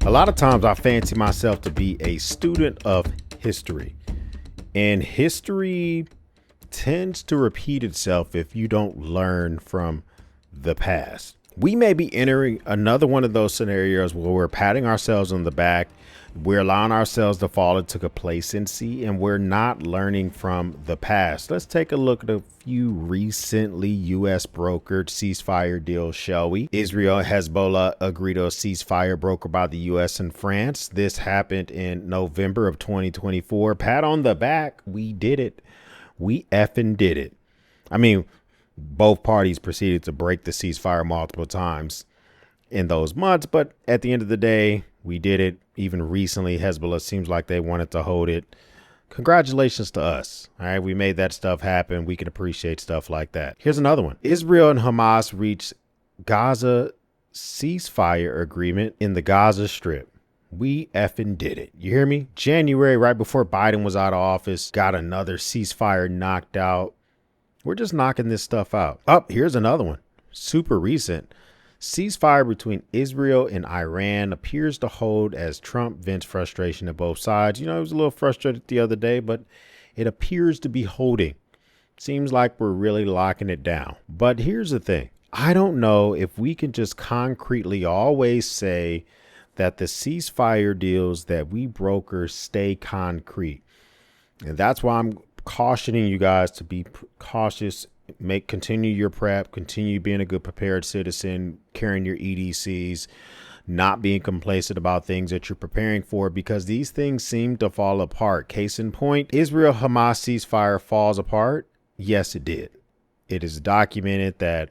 A lot of times I fancy myself to be a student of history, and history tends to repeat itself if you don't learn from the past. We may be entering another one of those scenarios where we're patting ourselves on the back, we're allowing ourselves to fall into complacency, and we're not learning from the past. Let's take a look at a few recently U.S. brokered ceasefire deals, shall we? Israel and Hezbollah agreed to a ceasefire brokered by the U.S. and France. This happened in November of 2024. Pat on the back. We did it. We effing did it. I mean, both parties proceeded to break the ceasefire multiple times in those months, but at the end of the day, we did it. Even recently, Hezbollah seems like they wanted to hold it. Congratulations to us. All right, we made that stuff happen. We can appreciate stuff like that. Here's another one. Israel and Hamas reached Gaza ceasefire agreement in the Gaza Strip. We effing did it. You hear me? January, right before Biden was out of office, got another ceasefire knocked out. We're just knocking this stuff out. Here's another one. Super recent. Ceasefire between Israel and Iran appears to hold as Trump vents frustration at both sides. You know, he was a little frustrated the other day, but it appears to be holding. Seems like we're really locking it down. But here's the thing. I don't know if we can just concretely always say that the ceasefire deals that we broker stay concrete. And that's why I'm cautioning you guys to be cautious. Continue your prep, continue being a good prepared citizen, carrying your EDCs, not being complacent about things that you're preparing for, because these things seem to fall apart. Case in point, Israel Hamas ceasefire falls apart. Yes, it did. It is documented that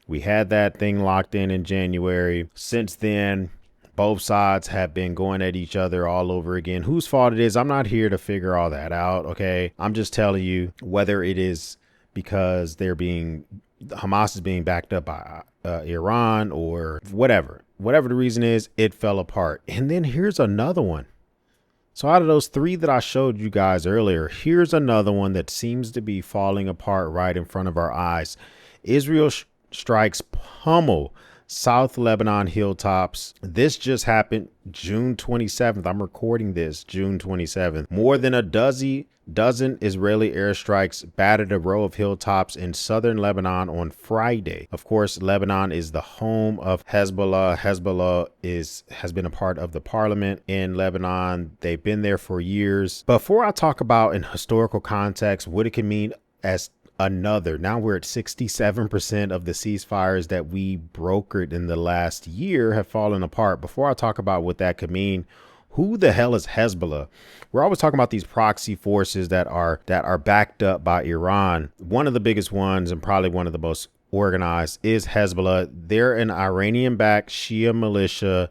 we had that thing locked in January. Since then, both sides have been going at each other all over again. Whose fault it is, I'm not here to figure all that out. OK, I'm just telling you, whether it is because Hamas is being backed up by Iran or whatever the reason is, it fell apart. And then here's another one. So out of those three that I showed you guys earlier, here's another one that seems to be falling apart right in front of our eyes. Israel strikes pummel South Lebanon hilltops. This just happened June 27th. I'm recording this June 27th. More than a dozen Israeli airstrikes battered a row of hilltops in southern Lebanon on Friday. Of course, Lebanon is the home of Hezbollah. Hezbollah has been a part of the parliament in Lebanon. They've been there for years. Before I talk about in historical context what it can mean as now we're at 67% of the ceasefires that we brokered in the last year have fallen apart. Before I talk about what that could mean, who the hell is Hezbollah? We're always talking about these proxy forces that are backed up by Iran. One of the biggest ones, and probably one of the most organized, is Hezbollah. They're an Iranian-backed Shia militia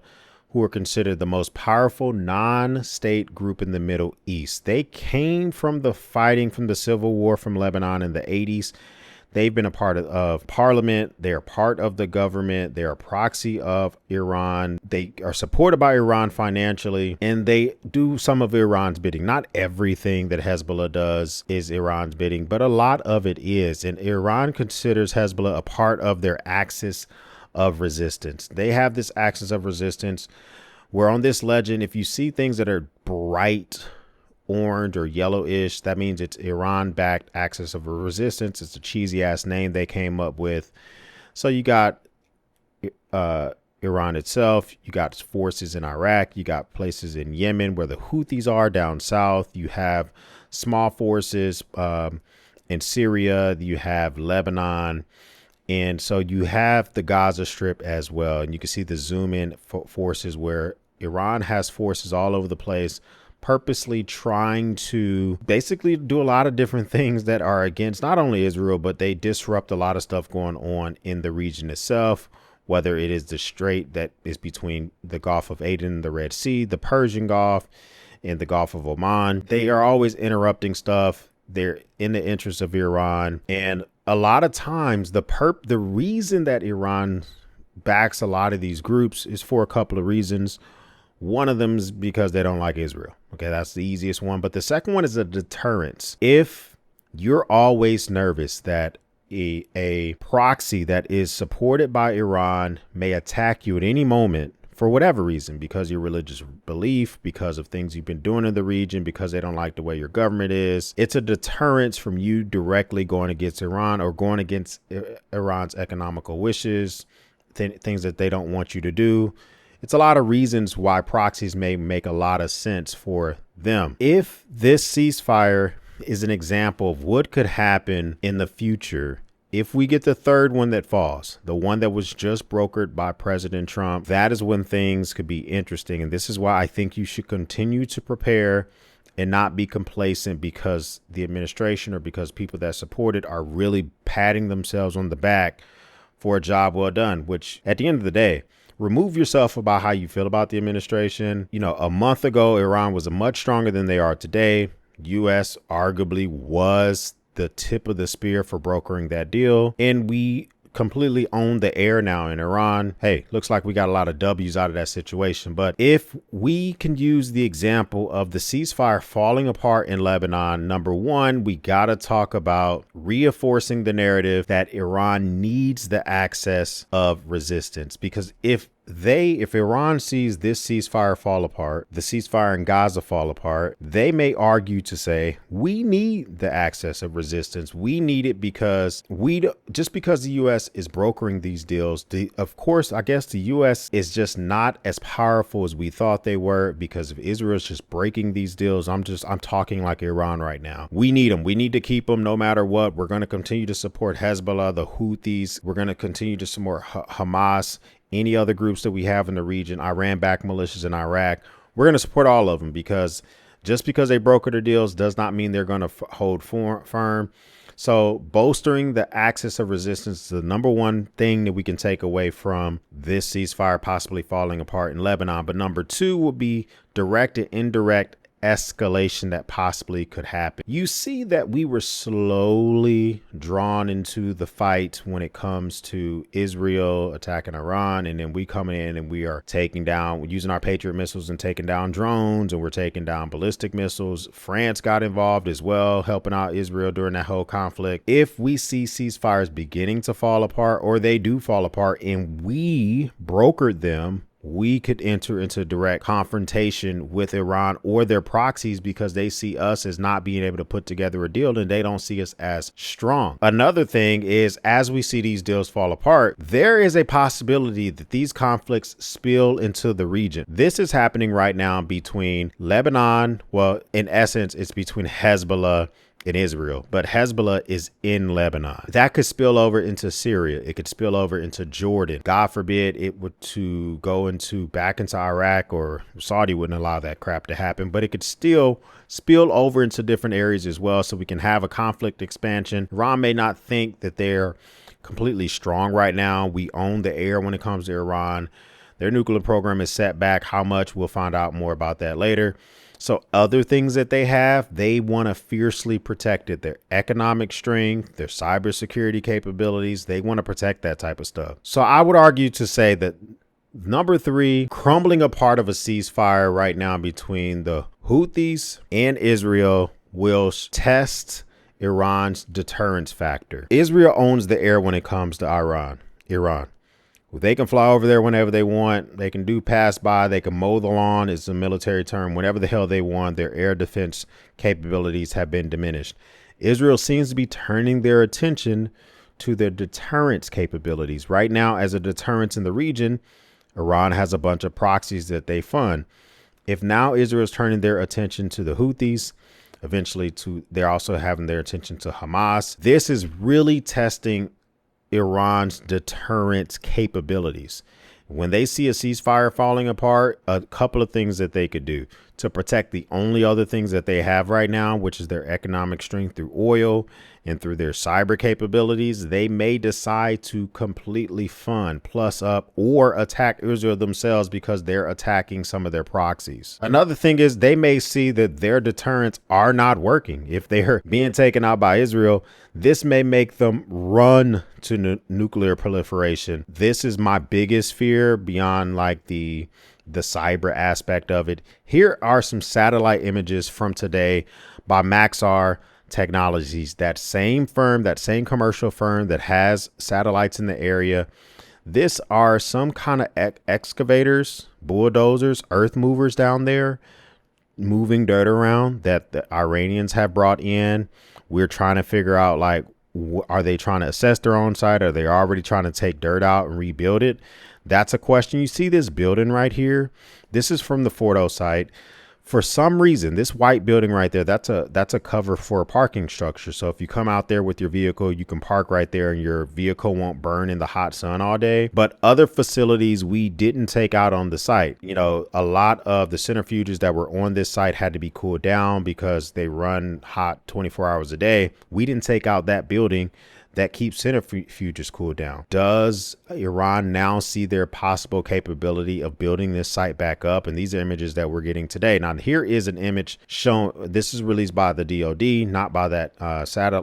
who are considered the most powerful non-state group in the Middle East. They came from the fighting from the civil war from Lebanon in the 80s. They've been a part of parliament. They're part of the government. They're a proxy of Iran. They are supported by Iran financially, and they do some of Iran's bidding. Not everything that Hezbollah does is Iran's bidding, but a lot of it is. And Iran considers Hezbollah a part of their axis of resistance. They have this axis of resistance where on this legend, if you see things that are bright orange or yellowish, that means it's Iran-backed axis of resistance. It's a cheesy ass name they came up with. So you got Iran itself, you got forces in Iraq, you got places in Yemen where the Houthis are down south, you have small forces in Syria, you have Lebanon. And so you have the Gaza Strip as well. And you can see the zoom in forces where Iran has forces all over the place, purposely trying to basically do a lot of different things that are against not only Israel, but they disrupt a lot of stuff going on in the region itself, whether it is the strait that is between the Gulf of Aden, the Red Sea, the Persian Gulf, and the Gulf of Oman. They are always interrupting stuff. They're in the interest of Iran. And a lot of times the reason that Iran backs a lot of these groups is for a couple of reasons. One of them is because they don't like Israel. Okay, that's the easiest one. But the second one is a deterrence. If you're always nervous that a proxy that is supported by Iran may attack you at any moment for whatever reason, because of your religious belief, because of things you've been doing in the region, because they don't like the way your government is. It's a deterrence from you directly going against Iran or going against Iran's economical wishes, things that they don't want you to do. It's a lot of reasons why proxies may make a lot of sense for them. If this ceasefire is an example of what could happen in the future, if we get the third one that falls, the one that was just brokered by President Trump, that is when things could be interesting. And this is why I think you should continue to prepare and not be complacent because the administration or because people that support it are really patting themselves on the back for a job well done, which at the end of the day, remove yourself about how you feel about the administration. You know, a month ago, Iran was much stronger than they are today. U.S. arguably was the tip of the spear for brokering that deal. And we completely own the air now in Iran. Hey, looks like we got a lot of W's out of that situation. But if we can use the example of the ceasefire falling apart in Lebanon, number one, we got to talk about reinforcing the narrative that Iran needs the access of resistance. Because if Iran sees this ceasefire fall apart, the ceasefire in Gaza fall apart, they may argue to say, we need the access of resistance. We need it because just because the U.S. is brokering these deals, of course, I guess the U.S. is just not as powerful as we thought they were because of Israel's just breaking these deals. I'm talking like Iran right now. We need them. We need to keep them no matter what. We're going to continue to support Hezbollah, the Houthis. We're going to continue to support Hamas, any other groups that we have in the region, Iran-backed militias in Iraq. We're going to support all of them because just because they broker their deals does not mean they're going to hold firm. So bolstering the axis of resistance is the number one thing that we can take away from this ceasefire possibly falling apart in Lebanon. But number two will be direct and indirect escalation that possibly could happen. You see that we were slowly drawn into the fight when it comes to Israel attacking Iran, and then we coming in and we are taking down, using our Patriot missiles and taking down drones, and we're taking down ballistic missiles. France got involved as well, helping out Israel during that whole conflict. If we see ceasefires beginning to fall apart, or they do fall apart and we brokered them, we could enter into direct confrontation with Iran or their proxies because they see us as not being able to put together a deal and they don't see us as strong. Another thing is, as we see these deals fall apart, there is a possibility that these conflicts spill into the region. This is happening right now between Lebanon. Well, in essence, it's between Hezbollah in Israel, but Hezbollah is in Lebanon. That could spill over into Syria. It could spill over into Jordan. God forbid it would to go back into Iraq, or Saudi wouldn't allow that crap to happen, but it could still spill over into different areas as well. So we can have a conflict expansion. Iran may not think that they're completely strong right now. We own the air when it comes to Iran. Their nuclear program is set back. How much? We'll find out more about that later. So other things that they have, they want to fiercely protect it. Their economic strength, their cybersecurity capabilities, they want to protect that type of stuff. So I would argue to say that number three, crumbling apart of a ceasefire right now between the Houthis and Israel will test Iran's deterrence factor. Israel owns the air when it comes to Iran. They can fly over there whenever they want. They can do pass by. They can mow the lawn. It's a military term. Whenever the hell they want. Their air defense capabilities have been diminished. Israel seems to be turning their attention to their deterrence capabilities. Right now, as a deterrence in the region, Iran has a bunch of proxies that they fund. If now Israel is turning their attention to the Houthis, eventually they're also having their attention to Hamas. This is really testing Iran's deterrence capabilities. When they see a ceasefire falling apart, a couple of things that they could do to protect the only other things that they have right now, which is their economic strength through oil and through their cyber capabilities, they may decide to completely fund, plus up, or attack Israel themselves because they're attacking some of their proxies. Another thing is they may see that their deterrents are not working. If they're being taken out by Israel, this may make them run to nuclear proliferation. This is my biggest fear beyond like the cyber aspect of it. Here are some satellite images from today by Maxar Technologies, that same firm, that same commercial firm that has satellites in the area. This are some kind of excavators, bulldozers, earth movers down there moving dirt around that the Iranians have brought in. We're trying to figure out, like, are they trying to assess their own site? Are they already trying to take dirt out and rebuild it? That's a question. You see this building right here? This is from the Fordo site. For some reason, this white building right there, that's a cover for a parking structure. So if you come out there with your vehicle, you can park right there and your vehicle won't burn in the hot sun all day. But other facilities we didn't take out on the site. You know, a lot of the centrifuges that were on this site had to be cooled down because they run hot 24 hours a day. We didn't take out that building that keeps centrifuges cooled down. Does Iran now see their possible capability of building this site back up? And these are images that we're getting today. Now, here is an image shown. This is released by the DoD, not by that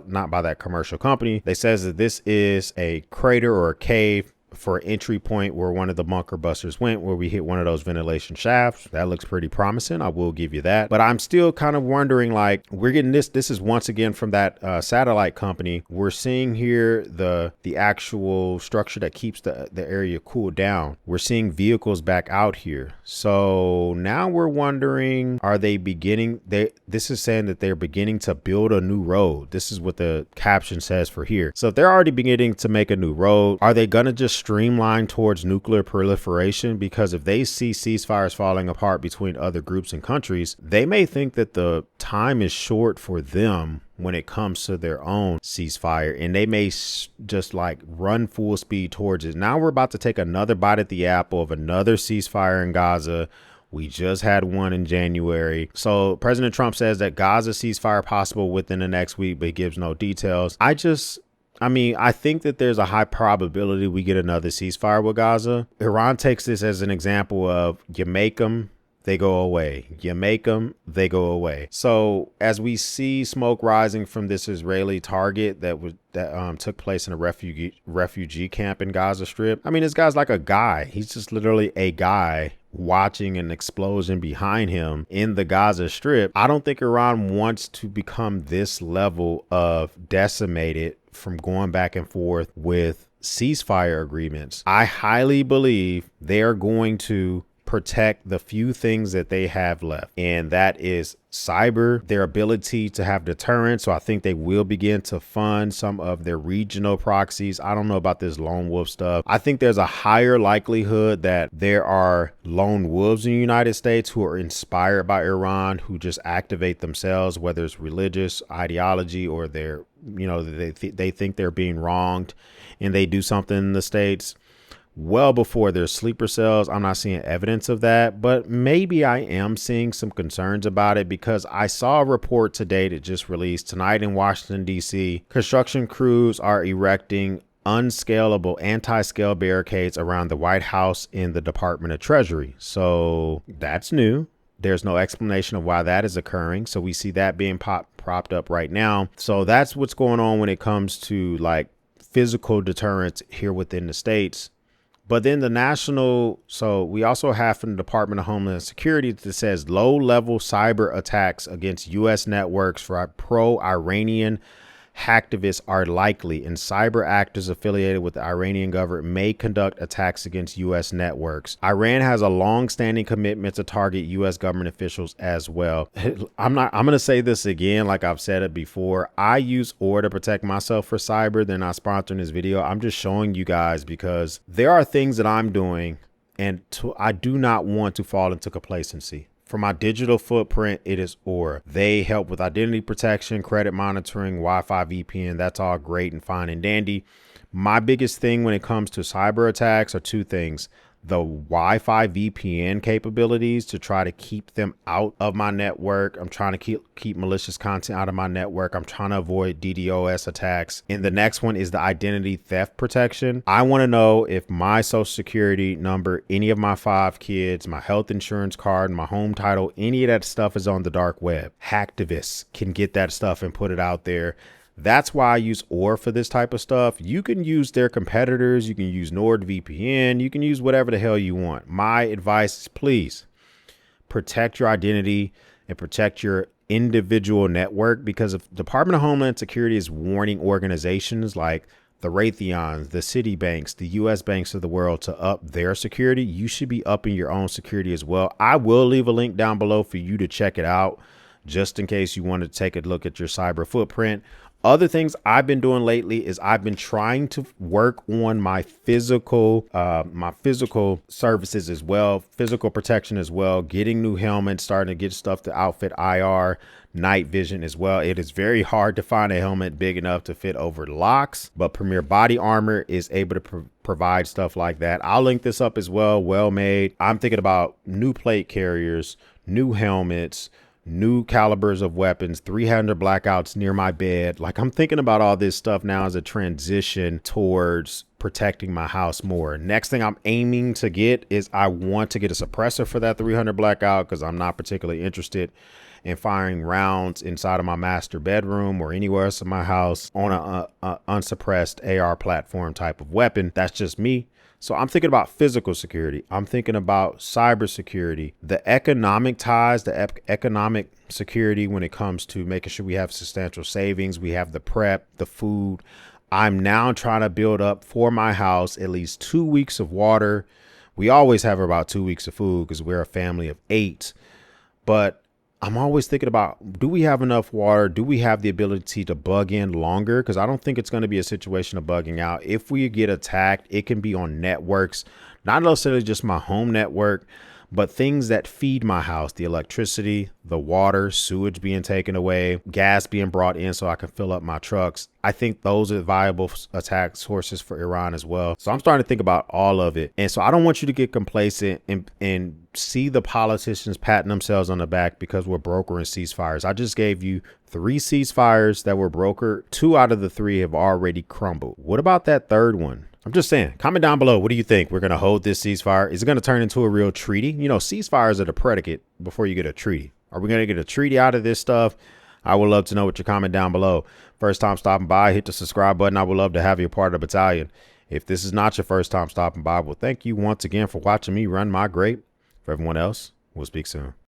not by that commercial company. They says that this is a crater or a cave for an entry point where one of the bunker busters went, where we hit one of those ventilation shafts. That looks pretty promising. I will give you that. But I'm still kind of wondering, like, we're getting this. This is once again from that satellite company. We're seeing here the actual structure that keeps the area cooled down. We're seeing vehicles back out here. So now we're wondering, are they beginning? This is saying that they're beginning to build a new road. This is what the caption says for here. So if they're already beginning to make a new road, are they going to just streamline towards nuclear proliferation? Because if they see ceasefires falling apart between other groups and countries, they may think that the time is short for them when it comes to their own ceasefire, and they may just like run full speed towards it. Now we're about to take another bite at the apple of another ceasefire in Gaza. We just had one in January. So President Trump says that Gaza ceasefire possible within the next week, but he gives no details. I think that there's a high probability we get another ceasefire with Gaza. Iran takes this as an example of, you make them, they go away. You make them, they go away. So as we see smoke rising from this Israeli target that took place in a refugee camp in Gaza Strip. I mean, this guy's like a guy. He's just literally a guy watching an explosion behind him in the Gaza Strip. I don't think Iran wants to become this level of decimated from going back and forth with ceasefire agreements. I highly believe they are going to protect the few things that they have left, and that is cyber, their ability to have deterrence. So I think they will begin to fund some of their regional proxies. I don't know about this lone wolf stuff. I think there's a higher likelihood that there are lone wolves in the United States who are inspired by Iran, who just activate themselves, whether it's religious ideology or they're, they think they're being wronged and they do something in the States well before their sleeper cells. I'm not seeing evidence of that, but maybe I am seeing some concerns about it, because I saw a report today that just released tonight in Washington, D.C. Construction crews are erecting unscalable anti-scale barricades around the White House in the Department of Treasury. So that's new. There's no explanation of why that is occurring. So we see that being propped up right now. So that's what's going on when it comes to like physical deterrence here within the states. But then so we also have from the Department of Homeland Security that says low-level cyber attacks against U.S. networks for pro-Iranian hacktivists are likely, and cyber actors affiliated with the Iranian government may conduct attacks against U.S. networks. Iran has a long-standing commitment to target U.S. government officials as well. I'm going to say this again, like I've said it before. I use OR to protect myself for cyber. They're not sponsoring this video. I'm just showing you guys because there are things that I'm doing, and I do not want to fall into complacency. For my digital footprint, it is OR. They help with identity protection, credit monitoring, Wi-Fi VPN. That's all great and fine and dandy. My biggest thing when it comes to cyber attacks are two things: the Wi-Fi VPN capabilities to try to keep them out of my network. I'm trying to keep malicious content out of my network. I'm trying to avoid DDoS attacks. And the next one is the identity theft protection. I want to know if my social security number, any of my 5 kids, my health insurance card, my home title, any of that stuff is on the dark web. Hacktivists can get that stuff and put it out there. That's why I use OR for this type of stuff. You can use their competitors. You can use NordVPN. You can use whatever the hell you want. My advice is please protect your identity and protect your individual network, because if the Department of Homeland Security is warning organizations like the Raytheons, the Citibanks, the US banks of the world to up their security, you should be upping your own security as well. I will leave a link down below for you to check it out, just in case you want to take a look at your cyber footprint. Other things I've been doing lately is I've been trying to work on my physical services as well, physical protection as well, getting new helmets, starting to get stuff to outfit IR, night vision as well. It is very hard to find a helmet big enough to fit over locks, but Premier Body Armor is able to provide stuff like that. I'll link this up as well. Well made. I'm thinking about new plate carriers, new helmets, new calibers of weapons, 300 blackouts near my bed. Like, I'm thinking about all this stuff now as a transition towards protecting my house more. Next thing I'm aiming to get is I want to get a suppressor for that 300 blackout, because I'm not particularly interested in firing rounds inside of my master bedroom or anywhere else in my house on a unsuppressed AR platform type of weapon. That's just me. So I'm thinking about physical security. I'm thinking about cyber security, the economic ties, the economic security when it comes to making sure we have substantial savings. We have the prep, the food. I'm now trying to build up for my house at least 2 weeks of water. We always have about 2 weeks of food because we're a family of 8. But I'm always thinking about, do we have enough water? Do we have the ability to bug in longer? Because I don't think it's going to be a situation of bugging out. If we get attacked, it can be on networks, not necessarily just my home network, but things that feed my house, the electricity, the water, sewage being taken away, gas being brought in so I can fill up my trucks. I think those are viable attack sources for Iran as well. So I'm starting to think about all of it. And so I don't want you to get complacent and see the politicians patting themselves on the back because we're brokering ceasefires. I just gave you 3 ceasefires that were brokered. 2 out of the 3 have already crumbled. What about that third one? I'm just saying, comment down below. What do you think? We're going to hold this ceasefire. Is it going to turn into a real treaty? You know, ceasefires are the predicate before you get a treaty. Are we going to get a treaty out of this stuff? I would love to know what your comment down below. First time stopping by, hit the subscribe button. I would love to have you a part of the battalion. If this is not your first time stopping by, well, thank you once again for watching me run my grape. For everyone else, we'll speak soon.